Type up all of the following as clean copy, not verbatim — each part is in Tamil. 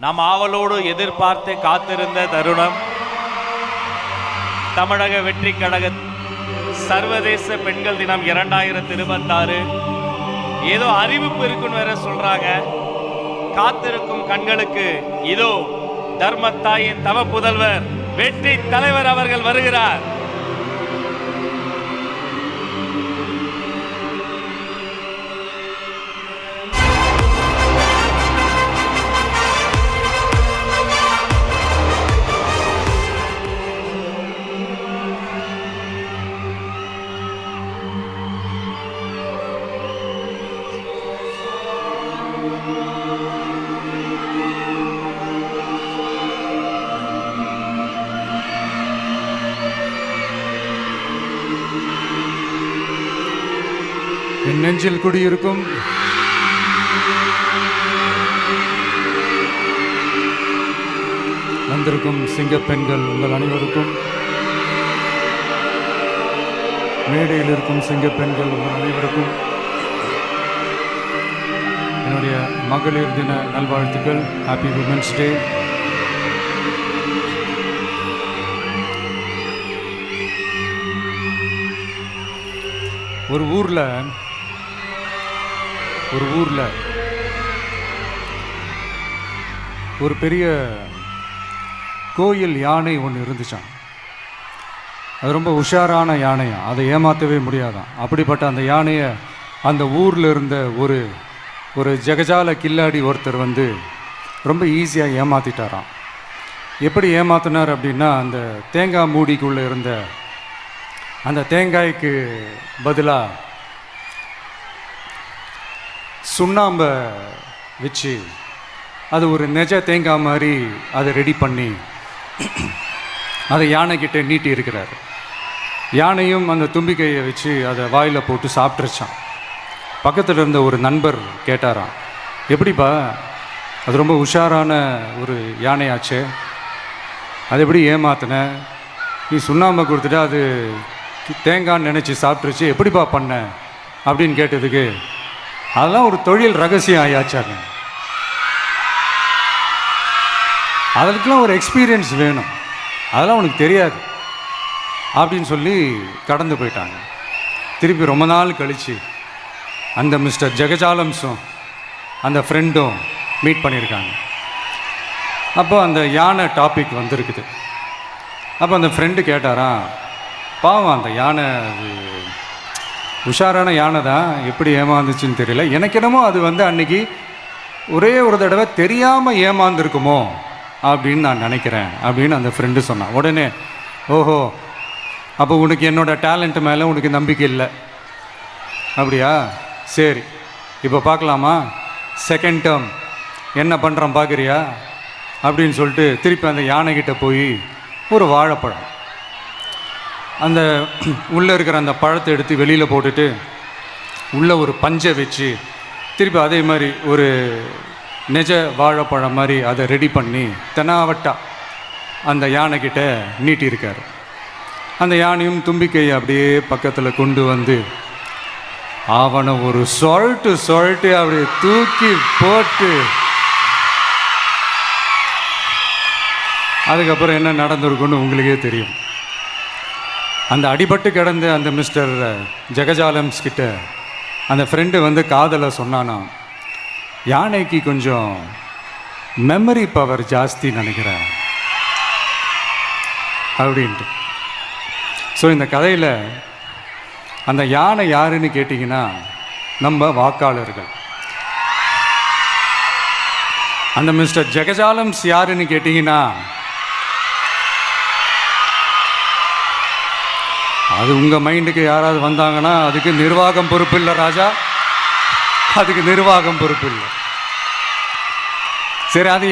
நாம் ஆவலோடு எதிர்பார்த்து காத்திருந்த தருணம், தமிழக வெற்றி கழக சர்வதேச பெண்கள் தினம் 2026 ஏதோ அறிவிப்பு இருக்குன்னு வேற சொல்றாங்க. காத்திருக்கும் கண்களுக்கு இதோ தர்மத்தாயின் தவ புதல்வர் வெற்றி தலைவர் அவர்கள் வருகிறார். என் நெஞ்சில் குடியிருக்கும் வந்திருக்கும் சிங்க பெண்கள் உங்கள் அனைவருக்கும், மேடையில் இருக்கும் சிங்க பெண்கள் உங்கள் அனைவருக்கும் என்னுடைய மகளிர் தின நல்வாழ்த்துக்கள். Happy women's day. ஒரு ஊரில் ஒரு பெரிய கோயில் யானை ஒன்று இருந்துச்சான். அது ரொம்ப உஷாரான யானையா, அதை ஏமாற்றவே முடியாதான். அப்படிப்பட்ட அந்த யானையை அந்த ஊரில் இருந்த ஒரு ஜெகஜால கில்லாடி ஒருத்தர் வந்து ரொம்ப ஈஸியாக ஏமாற்றிட்டாராம். எப்படி ஏமாத்தினார் அப்படின்னா, அந்த தேங்காய் மூடிக்குள்ளே இருந்த அந்த தேங்காய்க்கு பதிலாக சுண்ணாம்பை வச்சு அது ஒரு நெஜ தேங்காய் மாதிரி அதை ரெடி பண்ணி அதை யானைக்கிட்ட நீட்டி இருக்கிறார். யானையும் அந்த தும்பிக்கையை வச்சு அதை வாயில் போட்டு சாப்பிட்ருச்சான். பக்கத்தில் இருந்த ஒரு நண்பர் கேட்டாராம், எப்படிப்பா, அது ரொம்ப உஷாரான ஒரு யானையாச்சே, அது எப்படி ஏமாத்தின? நீ சுண்ணாம்பை கொடுத்துட்டா அது தேங்காய்ன்னு நினச்சி சாப்பிட்ருச்சு, எப்படிப்பா பண்ண அப்படின்னு கேட்டதுக்கு, அதெல்லாம் ஒரு தொழில் ரகசியம் ஆயாச்சாங்க, அதுக்கெலாம் ஒரு எக்ஸ்பீரியன்ஸ் வேணும், அதெல்லாம் உனக்கு தெரியாது அப்படின்னு சொல்லி கடந்து போயிட்டாங்க. திருப்பி ரொம்ப நாள் கழித்து அந்த மிஸ்டர் ஜெகஜாலம்ஸும் அந்த ஃப்ரெண்டும் மீட் பண்ணியிருக்காங்க. அப்போ அந்த யானை டாபிக் வந்திருக்குது. அப்போ அந்த ஃப்ரெண்டு கேட்டாராம், பாவம் அந்த யானை உஷாரான யானை தான், எப்படி ஏமாந்துச்சுன்னு தெரியல, எனக்கு என்னமோ அது வந்து அன்னைக்கு ஒரே ஒரு தடவை தெரியாமல் ஏமாந்துருக்குமோ அப்படின்னு நான் நினைக்கிறேன் அப்படின்னு அந்த ஃப்ரெண்டு சொன்னான். உடனே, ஓஹோ, அப்போ உனக்கு என்னோட டேலண்ட் மேலே உனக்கு நம்பிக்கை இல்லை அப்படியா, சரி இப்போ பார்க்கலாமா, செகண்ட் டேர்ம் என்ன பண்ணுறான் பார்க்குறியா அப்படின்னு சொல்லிட்டு திருப்பி அந்த யானைக்கிட்ட போய் ஒரு வாழைப்பழம், அந்த உள்ளே இருக்கிற அந்த பழத்தை எடுத்து வெளியில் போட்டுட்டு உள்ளே ஒரு பஞ்சை வச்சு திருப்பி அதே மாதிரி ஒரு நெஜ வாழைப்பழம் மாதிரி அதை ரெடி பண்ணி தெனாவட்டா அந்த யானைக்கிட்ட நீட்டியிருக்காரு. அந்த யானையும் தும்பிக்கையை அப்படியே பக்கத்தில் கொண்டு வந்து அவனை ஒரு சொல்லிட்டு அப்படியே தூக்கி போட்டு, அதுக்கப்புறம் என்ன நடந்திருக்குன்னு உங்களுக்கே தெரியும். அந்த அடிபட்டு கிடந்த அந்த மிஸ்டர் ஜெகஜாலம்ஸ் கிட்ட அந்த ஃப்ரெண்டு வந்து காதலை சொன்னானா, யானைக்கு கொஞ்சம் மெமரி பவர் ஜாஸ்தி நினைக்கிறேன் அப்படின்ட்டு. ஸோ இந்த கதையில் அந்த யானை யாருன்னு கேட்டிங்கன்னா நம்ம வாக்காளர்கள். அந்த மிஸ்டர் ஜெகஜாலம்ஸ் யாருன்னு கேட்டிங்கன்னா அது உங்கள் மைண்டுக்கு யாராவது வந்தாங்கன்னா அதுக்கு நிர்வாகம் பொறுப்பு இல்லை ராஜா, அதுக்கு நிர்வாகம் பொறுப்பு இல்லை. சரி, அது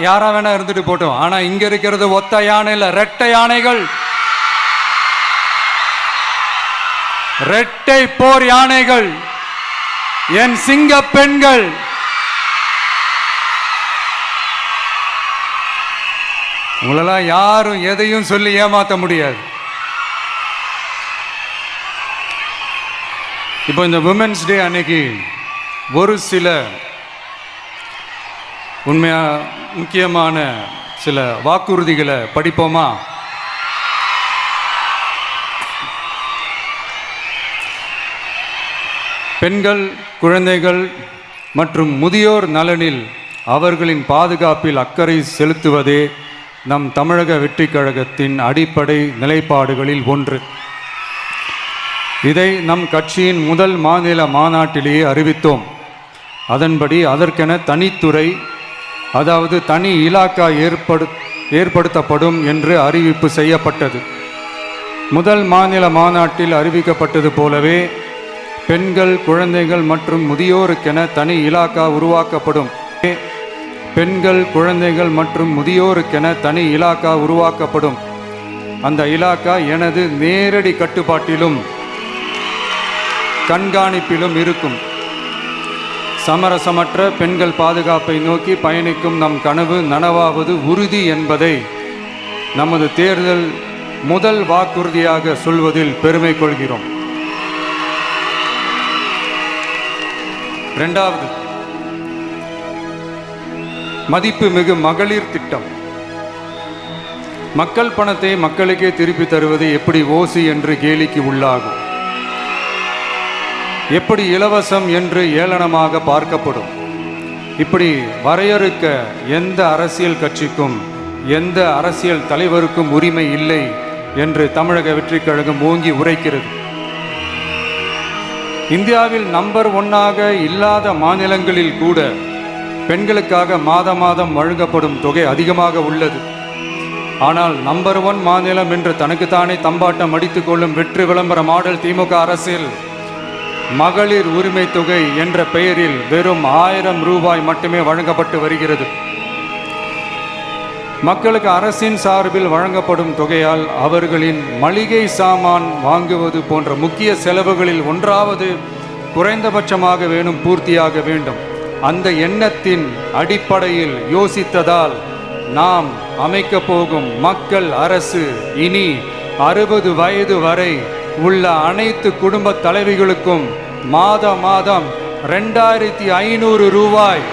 யாரா வேணா இருந்துட்டு போட்டோம். ஆனால் இங்கே இருக்கிறது ஒத்த யானை இல்லை, ரெட்டை யானைகள், ரெட்டை போர் யானைகள், என் சிங்க பெண்கள். உங்களெல்லாம் யாரும் எதையும் சொல்லி ஏமாற்ற முடியாது. இப்போ இந்த விமென்ஸ் டே அன்னைக்கு ஒரு சில உண்மையாக முக்கியமான சில வாக்குறுதிகளை படிப்போமா? பெண்கள், குழந்தைகள் மற்றும் முதியோர் நலனில் அவர்களின் பாதுகாப்பில் அக்கறை செலுத்துவதே நம் தமிழக வெற்றிக் கழகத்தின் அடிப்படை நிலைப்பாடுகளில் ஒன்று. இதை நம் கட்சியின் முதல் மாநில மாநாட்டிலேயே அறிவித்தோம். அதன்படி அதற்கென தனித்துறை, அதாவது தனி இலாக்கா ஏற்படுத்தப்படும் என்று அறிவிப்பு செய்யப்பட்டது. முதல் மாநில மாநாட்டில் அறிவிக்கப்பட்டது போலவே பெண்கள், குழந்தைகள் மற்றும் முதியோருக்கென தனி இலாக்கா உருவாக்கப்படும். பெண்கள், குழந்தைகள் மற்றும் முதியோருக்கென தனி இலாக்கா உருவாக்கப்படும். அந்த இலாக்கா எனது நேரடி கட்டுப்பாட்டிலும் கண்காணிப்பிலும் இருக்கும். சமரசமற்ற பெண்கள் பாதுகாப்பை நோக்கி பயணிக்கும் நம் கனவு நனவாவது உறுதி என்பதை நமது தேர்தல் முதல் வாக்குறுதியாக சொல்வதில் பெருமை கொள்கிறோம். இரண்டாவது, மதிப்புமிகு மகளிர் திட்டம். மக்கள் பணத்தை மக்களுக்கே திருப்பி தருவது எப்படி ஓசி என்று கேலிக்கு உள்ளாகும், எப்படி இலவசம் என்று ஏளனமாக பார்க்கப்படும். இப்படி வரையறுக்க எந்த அரசியல் கட்சிக்கும் எந்த அரசியல் தலைவருக்கும் உரிமை இல்லை என்று தமிழக வெற்றிக் கழகம் ஓங்கி உரைக்கிறது. இந்தியாவில் நம்பர் 1 இல்லாத மாநிலங்களில் கூட பெண்களுக்காக மாதம் வழங்கப்படும் தொகை அதிகமாக உள்ளது. ஆனால் நம்பர் 1 மாநிலம் என்று தனக்குத்தானே தம்பாட்டம் அடித்துக் கொள்ளும் வெற்றி விளம்பர மாடல் திமுக அரசில் மகளிர் உரிமை தொகை என்ற பெயரில் வெறும் 1000 ரூபாய் மட்டுமே வழங்கப்பட்டு வருகிறது. மக்களுக்கு அரசின் சார்பில் வழங்கப்படும் தொகையால் அவர்களின் மளிகை சாமான் வாங்குவது போன்ற முக்கிய செலவுகளில் ஒன்றாவது குறைந்தபட்சமாக வேணும் பூர்த்தியாக வேண்டும். அந்த எண்ணத்தின் அடிப்படையில் யோசித்ததால் நாம் அமைக்க போகும் மக்கள் அரசு இனி 60 வயது வரை உள்ள அனைத்து குடும்ப தலைவிகளுக்கும் மாதம் 2500 ரூபாய்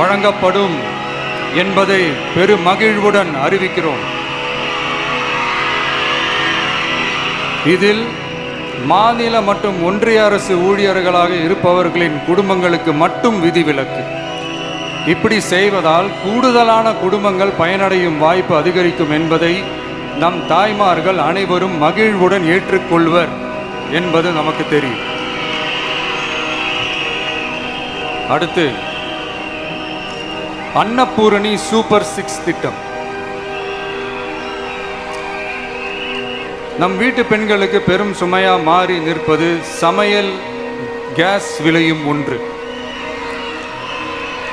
வழங்கப்படும் என்பதை பெருமகிழ்வுடன் அறிவிக்கிறோம். இதில் மாநில மற்றும் ஒன்றிய அரசு ஊழியர்களாக இருப்பவர்களின் குடும்பங்களுக்கு மட்டும் விதிவிலக்கு. இப்படி செய்வதால் கூடுதலான குடும்பங்கள் பயனடையும் வாய்ப்பு அதிகரிக்கும் என்பதை நம் தாய்மார்கள் அனைவரும் மகிழ்வுடன் ஏற்றுக்கொள்வர் என்பது நமக்கு தெரியும். அடுத்து, அன்னபூரணி சூப்பர் 6 திட்டம். நம் வீட்டு பெண்களுக்கு பெரும் சுமையா மாறி நிற்பது சமையல் கேஸ் விலையும் ஒன்று.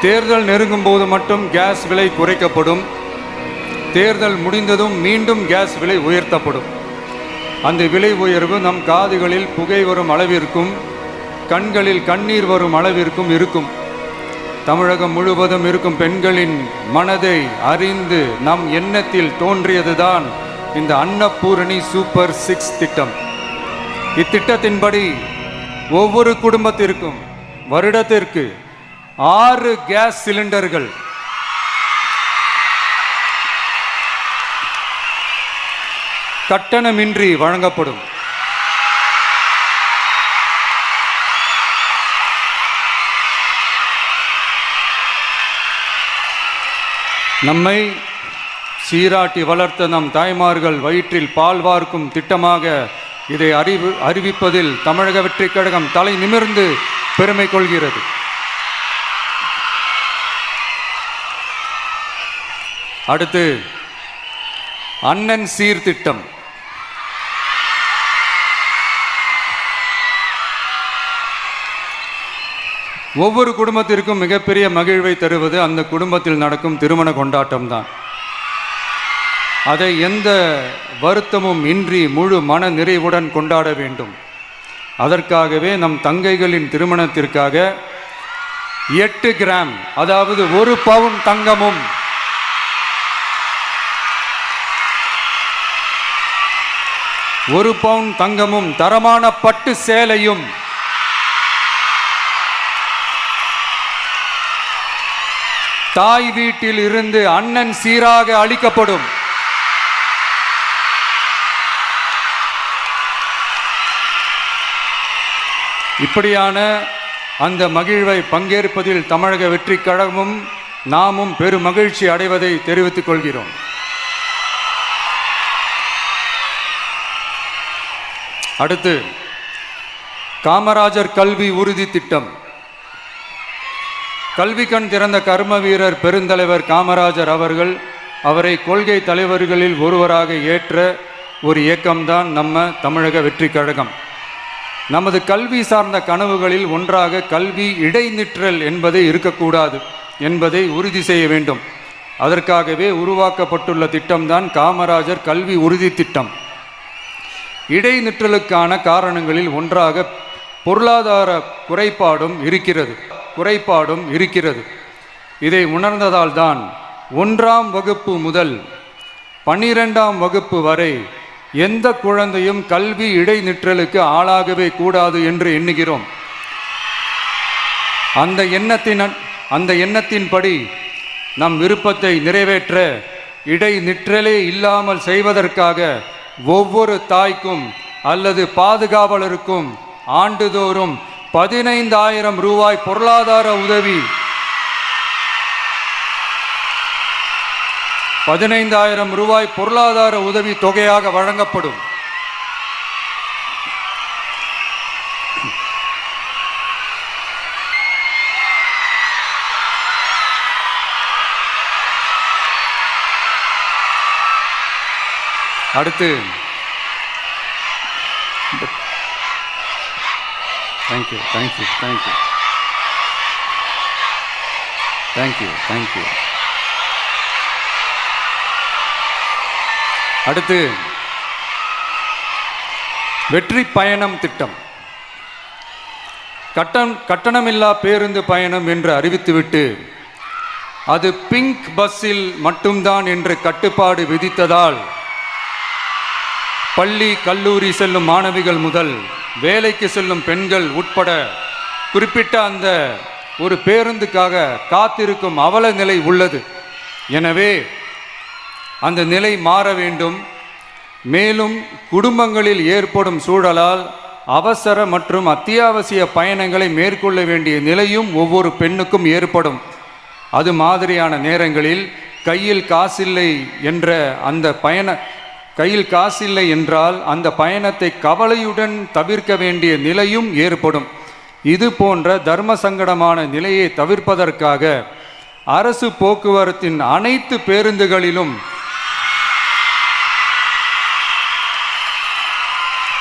தேர்தல் நெருங்கும் போது மட்டும் கேஸ் விலை குறைக்கப்படும். தேர்தல் முடிந்ததும் மீண்டும் கேஸ் விலை உயர்த்தப்படும். அந்த விலை உயர்வு நம் காதுகளில் புகை வரும் அளவிற்கும் கண்களில் கண்ணீர் வரும் அளவிற்கும் இருக்கும். தமிழகம் முழுவதும் இருக்கும் பெண்களின் மனதை அறிந்து நம் எண்ணத்தில் தோன்றியதுதான் இந்த அன்னபூரணி சூப்பர் 6 திட்டம். இத்திட்டத்தின்படி ஒவ்வொரு குடும்பத்திற்கும் வருடத்திற்கு 6 கேஸ் சிலிண்டர்கள் கட்டணமின்றி வழங்கப்படும். நம்மை சீராட்டி வளர்த்த நம் தாய்மார்கள் வயிற்றில் பால் வார்க்கும் திட்டமாக இதை அறிவிப்பதில் தமிழக வெற்றிக் கழகம் தலை நிமிர்ந்து பெருமை கொள்கிறது. அடுத்து, அண்ணன் சீர்திட்டம். ஒவ்வொரு குடும்பத்திற்கும் மிகப்பெரிய மகிழ்வை தருவது அந்த குடும்பத்தில் நடக்கும் திருமண கொண்டாட்டம் தான். அதை எந்த வருத்தமும் இன்றி முழு மன நிறைவுடன் கொண்டாட வேண்டும். அதற்காகவே நம் தங்கைகளின் திருமணத்திற்காக 8 கிராம், அதாவது 1 பவுன் தங்கமும் 1 பவுன் தங்கமும் தரமான பட்டு சேலையும் தாய் வீட்டில் இருந்து அண்ணன் சீராக அளிக்கப்படும். இப்படியான அந்த மகிழ்வை பங்கேற்பதில் தமிழக வெற்றி கழகமும் நாமும் பெரும் மகிழ்ச்சி அடைவதை தெரிவித்துக் கொள்கிறோம். அடுத்து காமராஜர் கல்வி உறுதி திட்டம். கல்வி கண் திறந்த கர்ம வீரர் பெருந்தலைவர் காமராஜர் அவரை கொள்கை தலைவர்களில் ஒருவராக ஏற்ற ஒரு இயக்கம்தான் நம்ம தமிழக வெற்றி கழகம். நமது கல்வி சார்ந்த கனவுகளில் ஒன்றாக கல்வி இடைநிற்றல் என்பது இருக்கக்கூடாது என்பதை உறுதி செய்ய வேண்டும். அதற்காகவே உருவாக்கப்பட்டுள்ள திட்டம்தான் காமராஜர் கல்வி உறுதி திட்டம். இடைநிற்றலுக்கான காரணங்களில் ஒன்றாக பொருளாதார குறைபாடும் இருக்கிறது. இதை உணர்ந்ததால் தான் 1ஆம் வகுப்பு முதல் 12ஆம் வகுப்பு வரை எந்த குழந்தையும் கல்வி இடைநிற்றலுக்கு ஆளாகவே கூடாது என்று எண்ணுகிறோம். அந்த எண்ணத்தின்படி நம் விருப்பத்தை நிறைவேற்ற இடைநிற்றலே இல்லாமல் செய்வதற்காக ஒவ்வொரு தாய்க்கும் அல்லது பாதுகாவலருக்கும் ஆண்டுதோறும் 15,000 ரூபாய் பொருளாதார உதவி 15,000 ரூபாய் பொருளாதார உதவி தொகையாக வழங்கப்படும். அடுத்து தேங்க்யூ. அடுத்து வெற்றி பயணம் திட்டம். கட்டணமில்லா பேருந்து பயணம் என்று அறிவித்துவிட்டு அது பிங்க் பஸ்ஸில் மட்டும்தான் என்று கட்டுப்பாடு விதித்ததால் பள்ளி கல்லூரி செல்லும் மாணவிகள் முதல் வேலைக்கு செல்லும் பெண்கள் உட்பட குறிப்பிட்ட அந்த ஒரு பேருந்துக்காக காத்திருக்கும் அவல நிலை உள்ளது. எனவே அந்த நிலை மாற வேண்டும். மேலும் குடும்பங்களில் ஏற்படும் சூழலால் அவசர மற்றும் அத்தியாவசிய பயணங்களை மேற்கொள்ள வேண்டிய நிலையும் ஒவ்வொரு பெண்ணுக்கும் ஏற்படும். அது மாதிரியான நேரங்களில் கையில் காசில்லை என்றால் அந்த பயணத்தை கவலையுடன் தவிர்க்க வேண்டிய நிலையும் ஏற்படும். இது போன்ற தர்ம சங்கடமான நிலையை தவிர்ப்பதற்காக அரசு போக்குவரத்தின் அனைத்து பேருந்துகளிலும்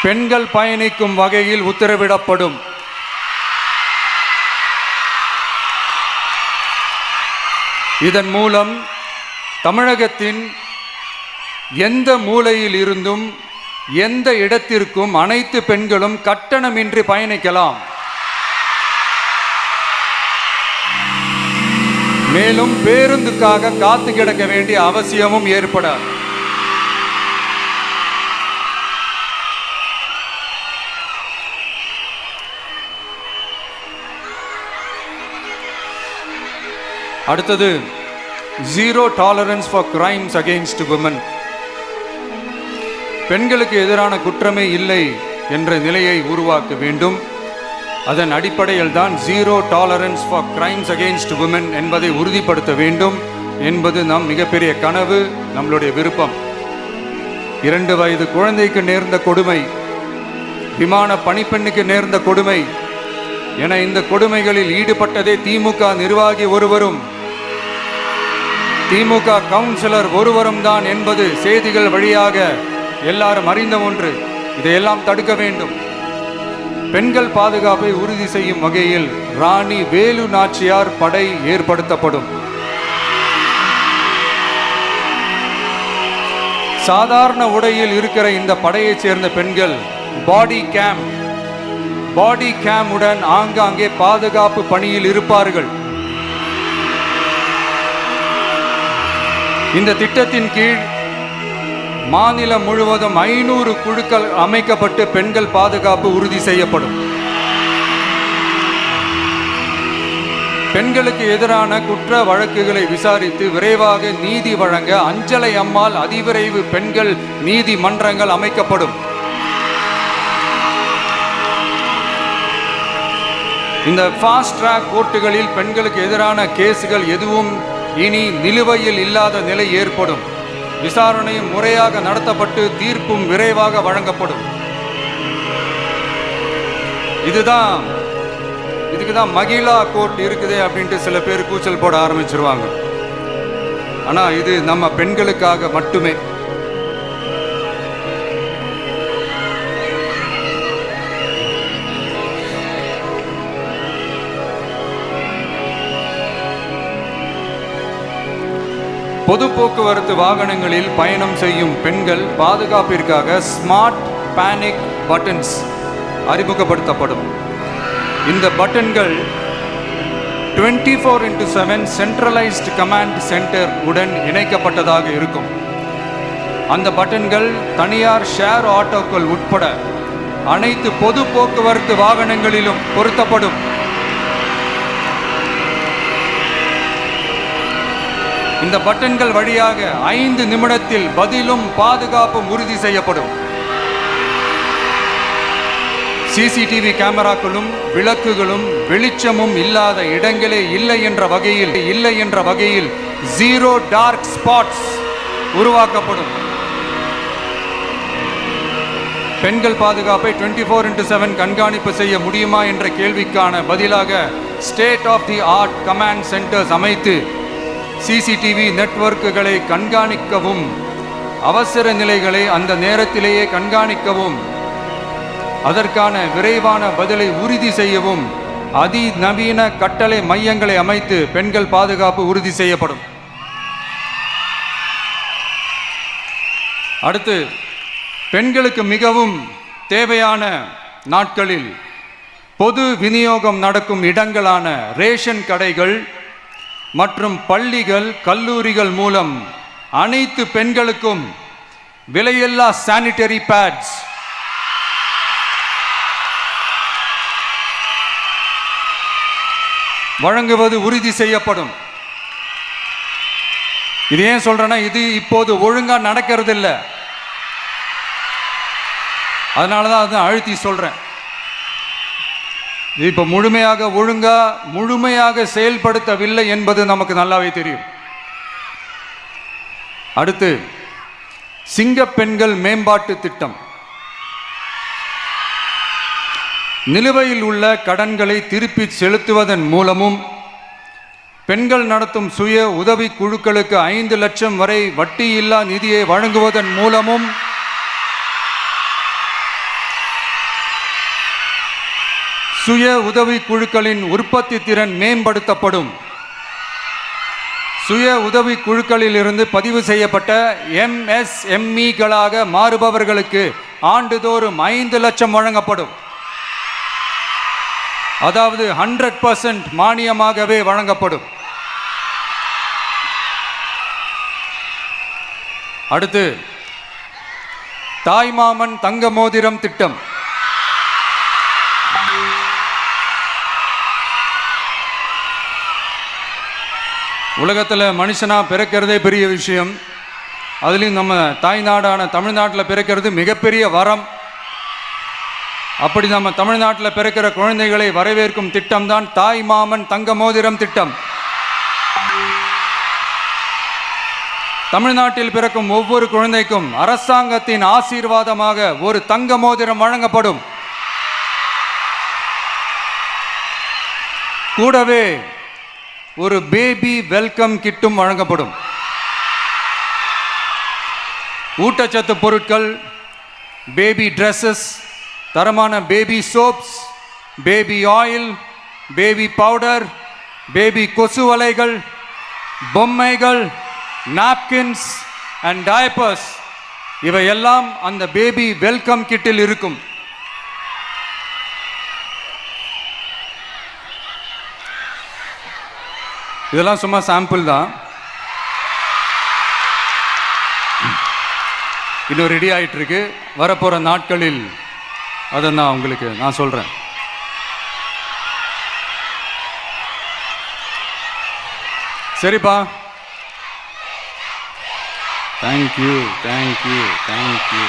பெண்கள் பயணிக்கும் வகையில் உத்தரவிடப்படும். இதன் மூலம் தமிழகத்தின் எந்த மூலையில் இருந்தும் எந்த இடத்திற்கும் அனைத்து பெண்களும் கட்டணமின்றி பயணிக்கலாம். மேலும் பேருந்துக்காக காத்து கிடக்க வேண்டிய அவசியமும் ஏற்படாது. அடுத்தது zero tolerance for crimes against women. பெண்களுக்கு எதிரான குற்றமே இல்லை என்ற நிலையை உருவாக்க வேண்டும். அதன் அடிப்படையில் தான் zero tolerance for crimes against women என்பதை உறுதிப்படுத்த வேண்டும் என்பது நம் மிகப்பெரிய கனவு, நம்மளுடைய விருப்பம். 2 வயது குழந்தைக்கு நேர்ந்த கொடுமை, விமான பணிப்பெண்ணுக்கு நேர்ந்த கொடுமை என இந்த கொடுமைகளில் ஈடுபட்டதே திமுக நிர்வாகி ஒருவரும் திமுக கவுன்சிலர் ஒருவரும் தான் என்பது செய்திகள் வழியாக எல்லாரும் அறிந்த ஒன்று. இதையெல்லாம் தடுக்க வேண்டும். பெண்கள் பாதுகாப்பை உறுதி செய்யும் வகையில் ராணி வேலு நாச்சியார் படை ஏற்படுத்தப்படும். சாதாரண உடையில் இருக்கிற இந்த படையைச் சேர்ந்த பெண்கள் பாடி கேம் உடன் ஆங்காங்கே பாதுகாப்பு பணியில் இருப்பார்கள். இந்த திட்டத்தின் கீழ் மாநிலம் முழுவதும் 500 குழுக்கள் அமைக்கப்பட்டு பெண்கள் பாதுகாப்பு உறுதி செய்யப்படும். பெண்களுக்கு எதிரான குற்ற வழக்குகளை விசாரித்து விரைவாக நீதி வழங்க அஞ்சலை அம்மாள் அதிவிரைவு பெண்கள் நீதிமன்றங்கள் அமைக்கப்படும். இந்த ஃபாஸ்ட் ட்ராக் கோர்ட்டுகளில் பெண்களுக்கு எதிரான கேஸுகள் எதுவும் இனி நிலுவையில் இல்லாத நிலை ஏற்படும். விசாரணையும் முறையாக நடத்தப்பட்டு தீர்ப்பும் விரைவாக வழங்கப்படும். இதுக்குதான் மகிழா கோர்ட் இருக்குது அப்படின்ட்டு சில பேர் கூச்சல் போட ஆரம்பிச்சிருவாங்க. ஆனா இது நம்ம பெண்களுக்காக மட்டுமே. பொது போக்குவரத்து வாகனங்களில் பயணம் செய்யும் பெண்கள் பாதுகாப்பிற்காக ஸ்மார்ட் பேனிக் பட்டன்ஸ் அறிமுகப்படுத்தப்படும். இந்த பட்டன்கள் 24/7 சென்ட்ரலைஸ்டு கமாண்ட் சென்டர் உடன் இணைக்கப்பட்டதாக இருக்கும். அந்த பட்டன்கள் தனியார் ஷேர் ஆட்டோக்கள் உட்பட அனைத்து பொது போக்குவரத்து வாகனங்களிலும் பொருத்தப்படும். இந்த பட்டன்கள் வழியாக 5 நிமிடத்தில் பதிலும் பாதுகாப்பும் உறுதி செய்யப்படும். சிசிடிவி கேமராக்களும் விளக்குகளும் வெளிச்சமும் இல்லாத இடங்களே இல்லை என்ற வகையில் 0 டார்க் ஸ்பாட்ஸ் உருவாக்கப்படும். பெண்கள் பாதுகாப்பை 24/7 கண்காணிப்பு செய்ய முடியுமா என்ற கேள்விக்கான பதிலாக state of the art command centers CCTV சிசிடிவி நெட்வொர்க்குகளை கண்காணிக்கவும் அவசர நிலைகளை அந்த நேரத்திலேயே கண்காணிக்கவும் அதற்கான விரைவான பதிலை உறுதி செய்யவும் அதிநவீன கட்டளை மையங்களை அமைத்து பெண்கள் பாதுகாப்பு உறுதி செய்யப்படும். அடுத்து, பெண்களுக்கு மிகவும் தேவையான நாட்களில் பொது விநியோகம் நடக்கும் இடங்களான ரேஷன் கடைகள் மற்றும் பள்ளிகள் கல்லூரிகள் மூலம் அனைத்து பெண்களுக்கும் விலையில்லா சானிட்டரி பேட்ஸ் வழங்குவது உறுதி செய்யப்படும். இது ஏன் சொல்றேன்னா, இது இப்போது ஒழுங்கா நடக்கிறது இல்லை. அதனாலதான் அதை அழுத்தி சொல்றேன். இப்ப முழுமையாக செயல்படுத்தவில்லை என்பது நமக்கு நல்லாவே தெரியும். அடுத்து, சிங்க பெண்கள் மேம்பாட்டு திட்டம். நிலுவையில் உள்ள கடன்களை திருப்பி செலுத்துவதன் மூலமும் பெண்கள் நடத்தும் சுய உதவி குழுக்களுக்கு 5 லட்சம் வரை வட்டியில்லா நிதியை வழங்குவதன் மூலமும் சுய உதவி குழுக்களின் உற்பத்தி திறன் மேம்படுத்தப்படும். சுய உதவி குழுக்களில் இருந்து பதிவு செய்யப்பட்ட MSMEகளாக மாறுபவர்களுக்கு ஆண்டுதோறும் 5 லட்சம் வழங்கப்படும். அதாவது 100% மானியமாகவே வழங்கப்படும். அடுத்து, தாய்மாமன் தங்க மோதிரம் திட்டம். உலகத்தில் மனுஷனா பிறக்கிறதே பெரிய விஷயம். அதுலேயும் நம்ம தாய்நாடான தமிழ்நாட்டில் பிறக்கிறது மிகப்பெரிய வரம். அப்படி நம்ம தமிழ்நாட்டில் பிறக்கிற குழந்தைகளை வரவேற்கும் திட்டம் தான் தாய் மாமன் தங்க மோதிரம் திட்டம். தமிழ்நாட்டில் பிறக்கும் ஒவ்வொரு குழந்தைக்கும் அரசாங்கத்தின் ஆசீர்வாதமாக ஒரு தங்க மோதிரம் வழங்கப்படும். கூடவே ஒரு பேபி வெல்கம் கிட்டும் வழங்கப்படும். ஊட்டச்சத்து பொருட்கள், பேபி ட்ரெஸ்ஸஸ், தரமான baby soaps, baby oil, baby powder, baby கொசு வலைகள், பொம்மைகள், நாப்கின்ஸ் அண்ட் டயப்பர்ஸ் இவையெல்லாம் அந்த பேபி வெல்கம் கிட்டில் இருக்கும். இதெல்லாம் சும்மா சாம்பிள் தான். இன்னும் ரெடி ஆயிட்டு இருக்கு. வரப்போற நாட்களில் அதை நான் உங்களுக்கு நான் சொல்றேன். சரிப்பா, தேங்க்யூ தேங்க்யூ தேங்க்யூ.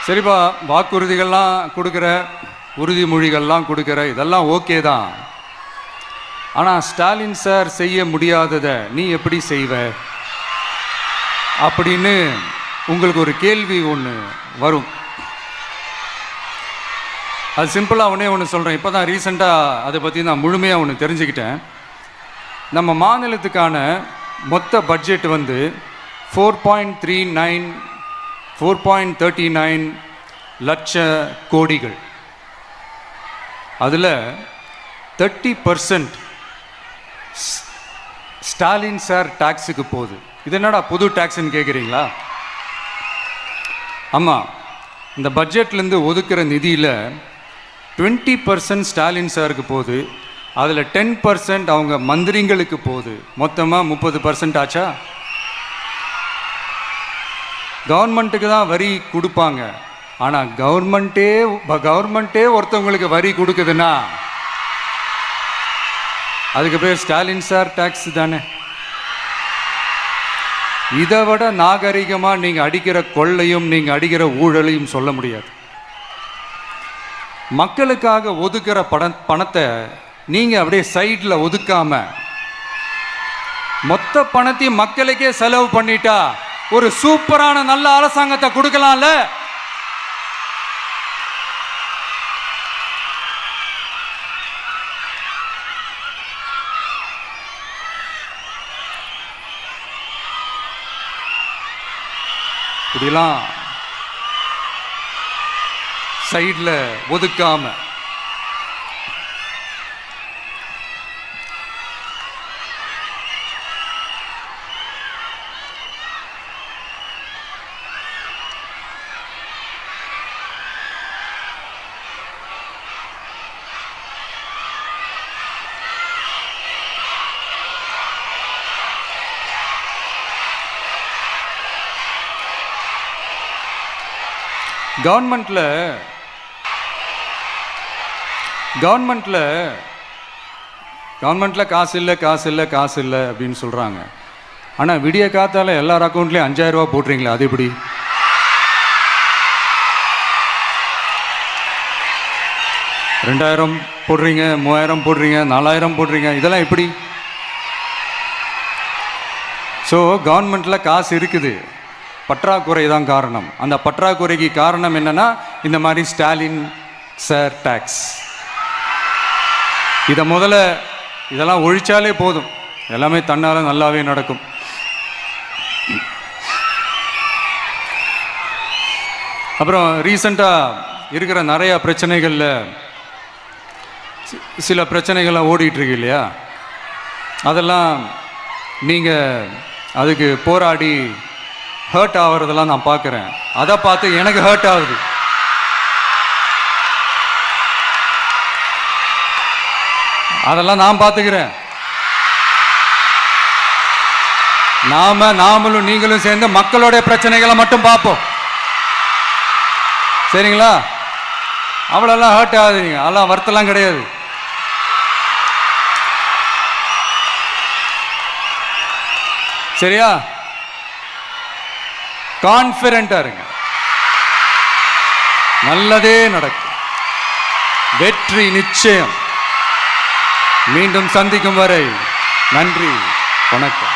சரிப்பா, வாக்குறுதிகள்லாம் கொடுக்குற, உறுதிமொழிகள்லாம் கொடுக்குற, இதெல்லாம் ஓகே தான். ஆனால் ஸ்டாலின் சார் செய்ய முடியாததை நீ எப்படி செய்வ அப்படின்னு உங்களுக்கு ஒரு கேள்வி ஒன்று வரும். அது சிம்பிளாக ஒன்று சொல்கிறேன். இப்போ தான் ரீசெண்டாக அதை பற்றி நான் முழுமையாக ஒன்று தெரிஞ்சுக்கிட்டேன். நம்ம மாநிலத்துக்கான மொத்த பட்ஜெட் வந்து 4.39 லட்ச கோடிகள். அதில் 30% ஸ்டாலின் சார் டாக்ஸுக்கு போகுது. இது என்னடா புது டாக்ஸ்ன்னு கேட்குறீங்களா? ஆமாம், இந்த பட்ஜெட்லேருந்து ஒதுக்குற நிதியில் 20% ஸ்டாலின் சாருக்கு போகுது. அதில் 10% அவங்க மந்திரிங்களுக்கு போகுது. மொத்தமாக 30% ஆச்சா? கவர்மெண்ட்டுக்கு தான் வரி கொடுப்பாங்க. ஆனால் கவர்மெண்ட்டே ஒருத்தவங்களுக்கு வரி கொடுக்குதுன்னா அதுக்கு பேர் ஸ்டாலின் சார் டாக்ஸ் தானே. இதை விட நாகரிகமாக நீங்கள் அடிக்கிற கொள்ளையும் நீங்கள் அடிக்கிற ஊழலையும் சொல்ல முடியாது. மக்களுக்காக ஒதுக்குற பணத்தை நீங்கள் அப்படியே சைடில் ஒதுக்காம மொத்த பணத்தையும் மக்களுக்கே செலவு பண்ணிட்டா ஒரு சூப்பரான நல்ல அரசாங்கத்தை கொடுக்கலாம்ல. இப்படிலாம் சைடில் ஒதுக்காம கவர்மெண்ட்ல காசு இல்லை அப்படின்னு சொல்றாங்க. ஆனால் விடிய காத்தால எல்லார் அக்கௌண்ட்லேயும் 5000 ரூபா போட்டுறீங்களா? அது எப்படி? $2000 போடுறீங்க, 3000 போடுறீங்க, 4000 போடுறீங்க, இதெல்லாம் எப்படி? ஸோ கவர்மெண்ட்ல காசு இருக்குது, பற்றாக்குறை தான் காரணம். அந்த பற்றாக்குறைக்கு காரணம் என்னன்னா இந்த மாதிரி ஸ்டாலின் சார் டாக்ஸ். இதெல்லாம் ஒழிச்சாலே போதும், எல்லாமே தன்னால நல்லாவே நடக்கும். அப்புறம் ரீசண்டாக இருக்கிற நிறைய பிரச்சனைகளில் சில பிரச்சனைகள்லாம் ஓடிட்டு இருக்கு இல்லையா? அதெல்லாம் நீங்கள் அதுக்கு போராடி ஹர்ட் ஆகிறதெல்லாம் நான் பார்க்குறேன். அதை பார்த்து எனக்கு ஹர்ட் ஆகுது. அதெல்லாம் நான் பார்த்துக்கிறேன். நாமளும் நீங்களும் சேர்ந்து மக்களுடைய பிரச்சனைகளை மட்டும் பார்ப்போம், சரிங்களா? அவ்வளோலாம் ஹர்ட் ஆகுதுங்க, அதெல்லாம் வருத்தலாம் கிடையாது. சரியா? கான்ஃபிடென்ட்டா இருங்க, நல்லதே நடக்கும், வெற்றி நிச்சயம். மீண்டும் சந்திக்கும் வரை நன்றி, வணக்கம்.